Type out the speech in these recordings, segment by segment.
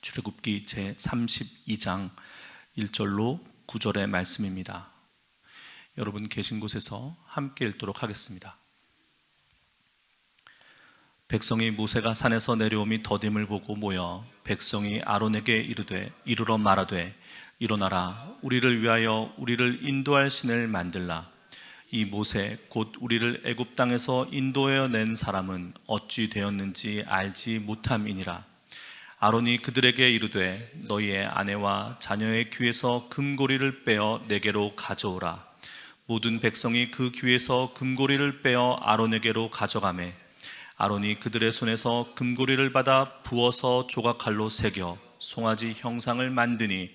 출애굽기 제32장 1절로 9절의 말씀입니다. 여러분 계신 곳에서 함께 읽도록 하겠습니다. 백성이 모세가 산에서 내려오미 더딤을 보고 모여 백성이 아론에게 이르러 말하되 일어나라, 우리를 위하여 우리를 인도할 신을 만들라. 이 모세 곧 우리를 애굽 땅에서 인도하여 낸 사람은 어찌 되었는지 알지 못함이니라. 아론이 그들에게 이르되 너희의 아내와 자녀의 귀에서 금고리를 빼어 내게로 가져오라. 모든 백성이 그 귀에서 금고리를 빼어 아론에게로 가져가매 아론이 그들의 손에서 금고리를 받아 부어서 조각칼로 새겨 송아지 형상을 만드니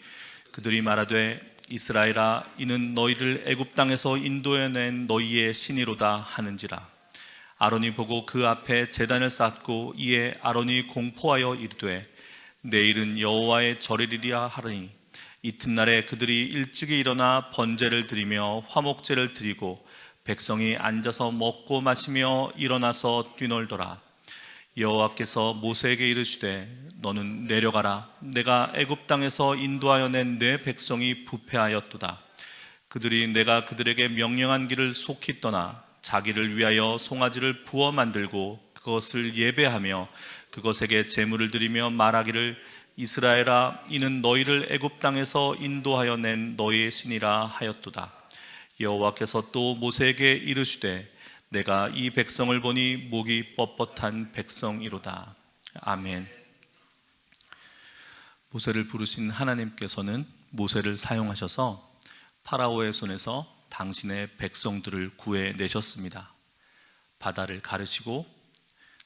그들이 말하되 이스라엘아, 이는 너희를 애굽 땅에서 인도해낸 너희의 신이로다 하는지라. 아론이 보고 그 앞에 제단을 쌓고 이에 아론이 공포하여 이르되 내일은 여호와의 절일이라 하더니 이튿날에 그들이 일찍이 일어나 번제를 드리며 화목제를 드리고 백성이 앉아서 먹고 마시며 일어나서 뛰놀더라. 여호와께서 모세에게 이르시되 너는 내려가라. 내가 애굽 땅에서 인도하여 낸 내 백성이 부패하였도다. 그들이 내가 그들에게 명령한 길을 속히 떠나 자기를 위하여 송아지를 부어 만들고 그것을 예배하며 그것에게 제물을 드리며 말하기를 이스라엘아, 이는 너희를 애굽 땅에서 인도하여 낸 너희의 신이라 하였도다. 여호와께서 또 모세에게 이르시되 내가 이 백성을 보니 목이 뻣뻣한 백성이로다. 아멘. 모세를 부르신 하나님께서는 모세를 사용하셔서 파라오의 손에서 당신의 백성들을 구해내셨습니다. 바다를 가르시고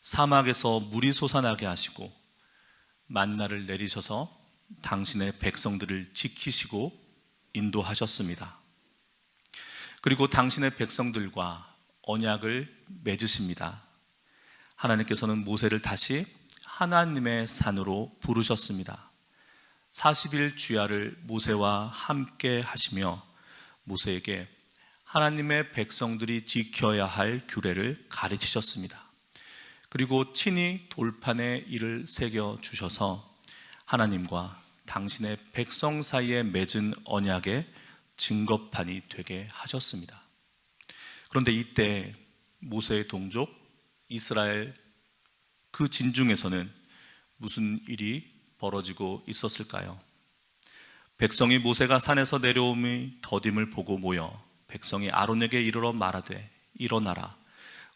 사막에서 물이 솟아나게 하시고 만나를 내리셔서 당신의 백성들을 지키시고 인도하셨습니다. 그리고 당신의 백성들과 언약을 맺으십니다. 하나님께서는 모세를 다시 하나님의 산으로 부르셨습니다. 40일 주야를 모세와 함께 하시며 모세에게 하나님의 백성들이 지켜야 할 규례를 가르치셨습니다. 그리고 친히 돌판에 이를 새겨 주셔서 하나님과 당신의 백성 사이에 맺은 언약의 증거판이 되게 하셨습니다. 그런데 이때 모세의 동족 이스라엘 그 진중에서는 무슨 일이 벌어지고 있었을까요? 백성이 모세가 산에서 내려옴의 더딤을 보고 모여 백성이 아론에게 이르러 말하되 일어나라,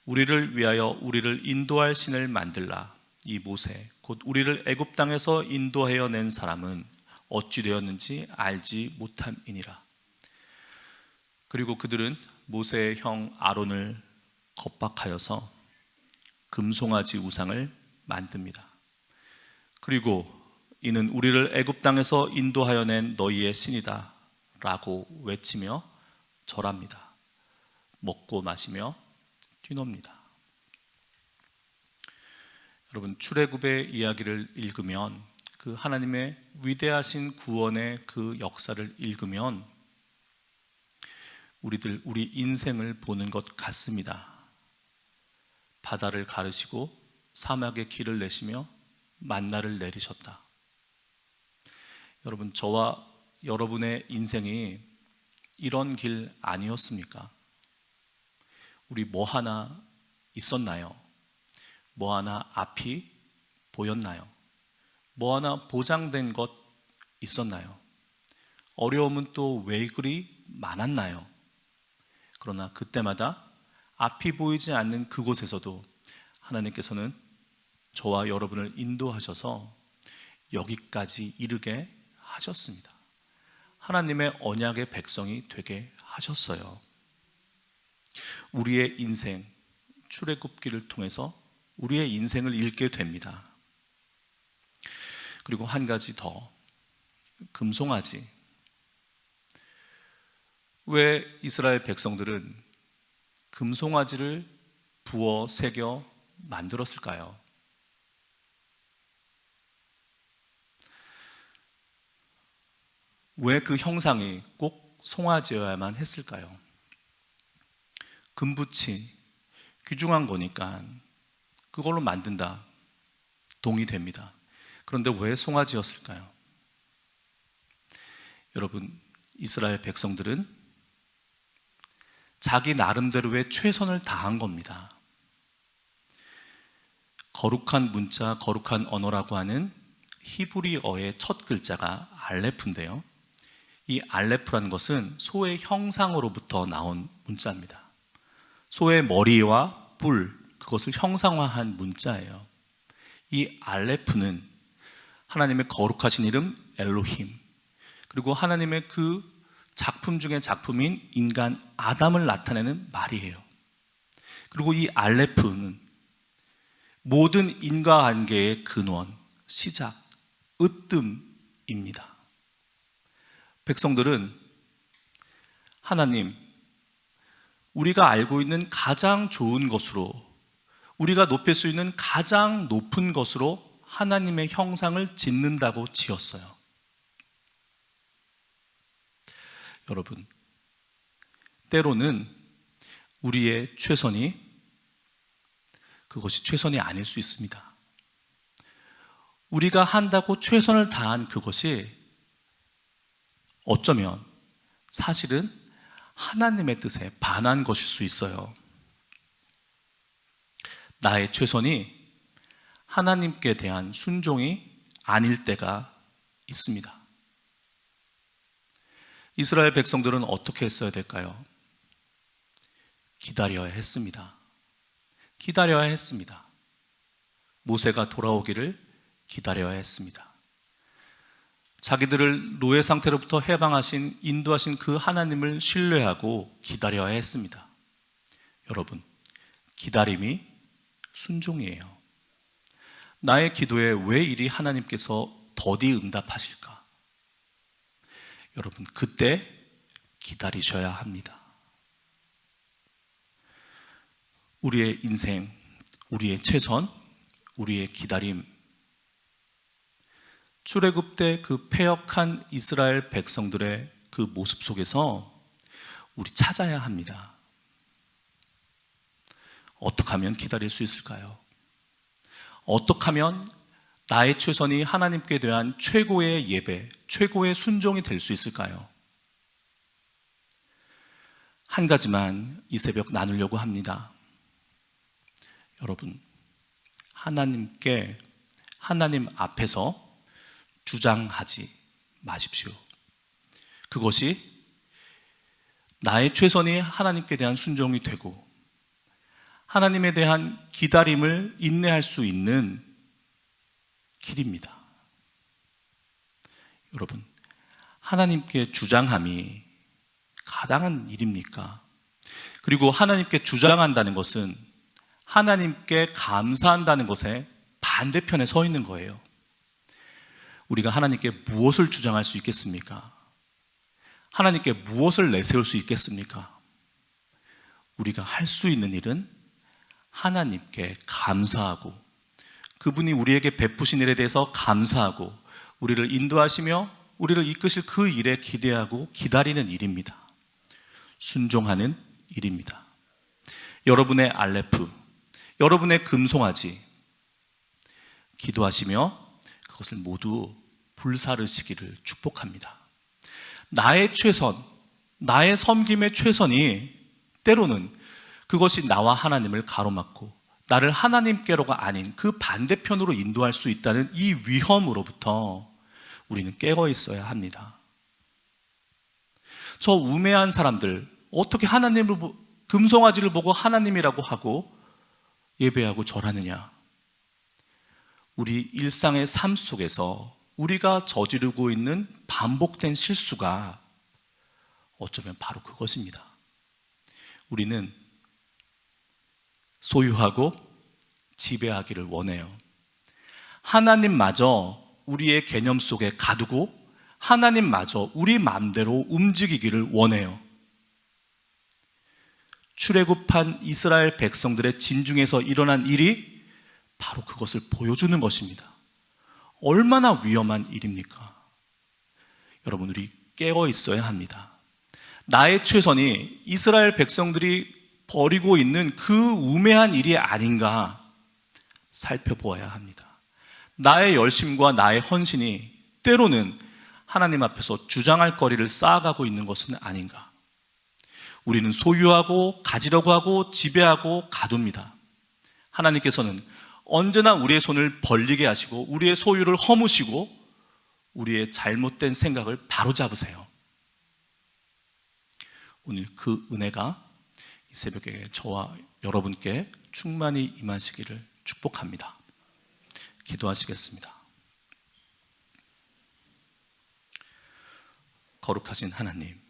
우리를 위하여 우리를 인도할 신을 만들라. 이 모세 곧 우리를 애굽 땅에서 인도하여 낸 사람은 어찌 되었는지 알지 못함이니라. 그리고 그들은 모세의 형 아론을 겁박하여서 금송아지 우상을 만듭니다. 그리고 이는 우리를 애굽 땅에서 인도하여 낸 너희의 신이다 라고 외치며 절합니다. 먹고 마시며 뛰놉니다. 여러분, 출애굽의 이야기를 읽으면 그 하나님의 위대하신 구원의 그 역사를 읽으면 우리 인생을 보는 것 같습니다. 바다를 가르시고 사막에 길을 내시며 만나를 내리셨다. 여러분, 저와 여러분의 인생이 이런 길 아니었습니까? 우리 뭐 하나 있었나요? 뭐 하나 앞이 보였나요? 뭐 하나 보장된 것 있었나요? 어려움은 또 왜 그리 많았나요? 그러나 그때마다 앞이 보이지 않는 그곳에서도 하나님께서는 저와 여러분을 인도하셔서 여기까지 이르게 하셨습니다. 하나님의 언약의 백성이 되게 하셨어요. 우리의 인생, 출애굽기를 통해서 우리의 인생을 읽게 됩니다. 그리고 한 가지 더, 금송아지. 왜 이스라엘 백성들은 금송아지를 부어 새겨 만들었을까요? 왜 그 형상이 꼭 송아지여야만 했을까요? 금붙이 귀중한 거니까 그걸로 만든다, 동의됩니다. 그런데 왜 송아지였을까요? 여러분, 이스라엘 백성들은 자기 나름대로의 최선을 다한 겁니다. 거룩한 문자, 거룩한 언어라고 하는 히브리어의 첫 글자가 알레프인데요. 이 알레프라는 것은 소의 형상으로부터 나온 문자입니다. 소의 머리와 뿔, 그것을 형상화한 문자예요. 이 알레프는 하나님의 거룩하신 이름 엘로힘, 그리고 하나님의 그 작품 중의 작품인 인간 아담을 나타내는 말이에요. 그리고 이 알레프는 모든 인과관계의 근원, 시작, 으뜸입니다. 백성들은 하나님, 우리가 알고 있는 가장 좋은 것으로, 우리가 높일 수 있는 가장 높은 것으로 하나님의 형상을 짓는다고 지었어요. 여러분, 때로는 우리의 최선이 그것이 최선이 아닐 수 있습니다. 우리가 한다고 최선을 다한 그것이 어쩌면 사실은 하나님의 뜻에 반한 것일 수 있어요. 나의 최선이 하나님께 대한 순종이 아닐 때가 있습니다. 이스라엘 백성들은 어떻게 했어야 될까요? 기다려야 했습니다. 기다려야 했습니다. 모세가 돌아오기를 기다려야 했습니다. 자기들을 노예 상태로부터 해방하신, 인도하신 그 하나님을 신뢰하고 기다려야 했습니다. 여러분, 기다림이 순종이에요. 나의 기도에 왜 이리 하나님께서 더디 응답하실까? 여러분, 그때 기다리셔야 합니다. 우리의 인생, 우리의 최선, 우리의 기다림, 출애굽 때 그 패역한 이스라엘 백성들의 그 모습 속에서 우리 찾아야 합니다. 어떻게 하면 기다릴 수 있을까요? 어떻게 하면 나의 최선이 하나님께 대한 최고의 예배, 최고의 순종이 될 수 있을까요? 한 가지만 이 새벽 나누려고 합니다. 여러분, 하나님 앞에서 주장하지 마십시오. 그것이 나의 최선이 하나님께 대한 순종이 되고 하나님에 대한 기다림을 인내할 수 있는 길입니다. 여러분, 하나님께 주장함이 가당한 일입니까? 그리고 하나님께 주장한다는 것은 하나님께 감사한다는 것에 반대편에 서 있는 거예요. 우리가 하나님께 무엇을 주장할 수 있겠습니까? 하나님께 무엇을 내세울 수 있겠습니까? 우리가 할 수 있는 일은 하나님께 감사하고 그분이 우리에게 베푸신 일에 대해서 감사하고 우리를 인도하시며 우리를 이끄실 그 일에 기대하고 기다리는 일입니다. 순종하는 일입니다. 여러분의 알레프, 여러분의 금송아지 기도하시며 그것을 모두 불사르시기를 축복합니다. 나의 최선, 나의 섬김의 최선이 때로는 그것이 나와 하나님을 가로막고 나를 하나님께로가 아닌 그 반대편으로 인도할 수 있다는 이 위험으로부터 우리는 깨어 있어야 합니다. 저 우매한 사람들, 어떻게 하나님을 금송아지를 보고 하나님이라고 하고 예배하고 절하느냐? 우리 일상의 삶 속에서 우리가 저지르고 있는 반복된 실수가 어쩌면 바로 그것입니다. 우리는 소유하고 지배하기를 원해요. 하나님마저 우리의 개념 속에 가두고 하나님마저 우리 마음대로 움직이기를 원해요. 출애굽한 이스라엘 백성들의 진중에서 일어난 일이 바로 그것을 보여주는 것입니다. 얼마나 위험한 일입니까? 여러분, 우리 깨어 있어야 합니다. 나의 최선이 이스라엘 백성들이 벌이고 있는 그 우매한 일이 아닌가 살펴보아야 합니다. 나의 열심과 나의 헌신이 때로는 하나님 앞에서 주장할 거리를 쌓아가고 있는 것은 아닌가? 우리는 소유하고 가지려고 하고 지배하고 가둡니다. 하나님께서는 언제나 우리의 손을 벌리게 하시고 우리의 소유를 허무시고 우리의 잘못된 생각을 바로잡으세요. 오늘 그 은혜가 이 새벽에 저와 여러분께 충만히 임하시기를 축복합니다. 기도하시겠습니다. 거룩하신 하나님,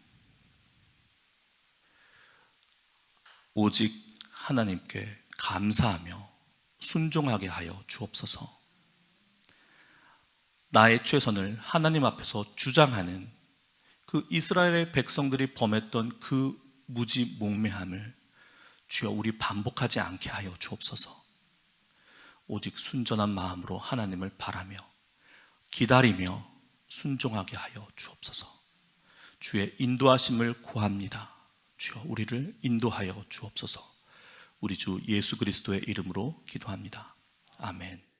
오직 하나님께 감사하며 순종하게 하여 주옵소서. 나의 최선을 하나님 앞에서 주장하는 그 이스라엘의 백성들이 범했던 그 무지몽매함을 주여 우리 반복하지 않게 하여 주옵소서. 오직 순전한 마음으로 하나님을 바라며 기다리며 순종하게 하여 주옵소서. 주의 인도하심을 구합니다. 주여 우리를 인도하여 주옵소서. 우리 주 예수 그리스도의 이름으로 기도합니다. 아멘.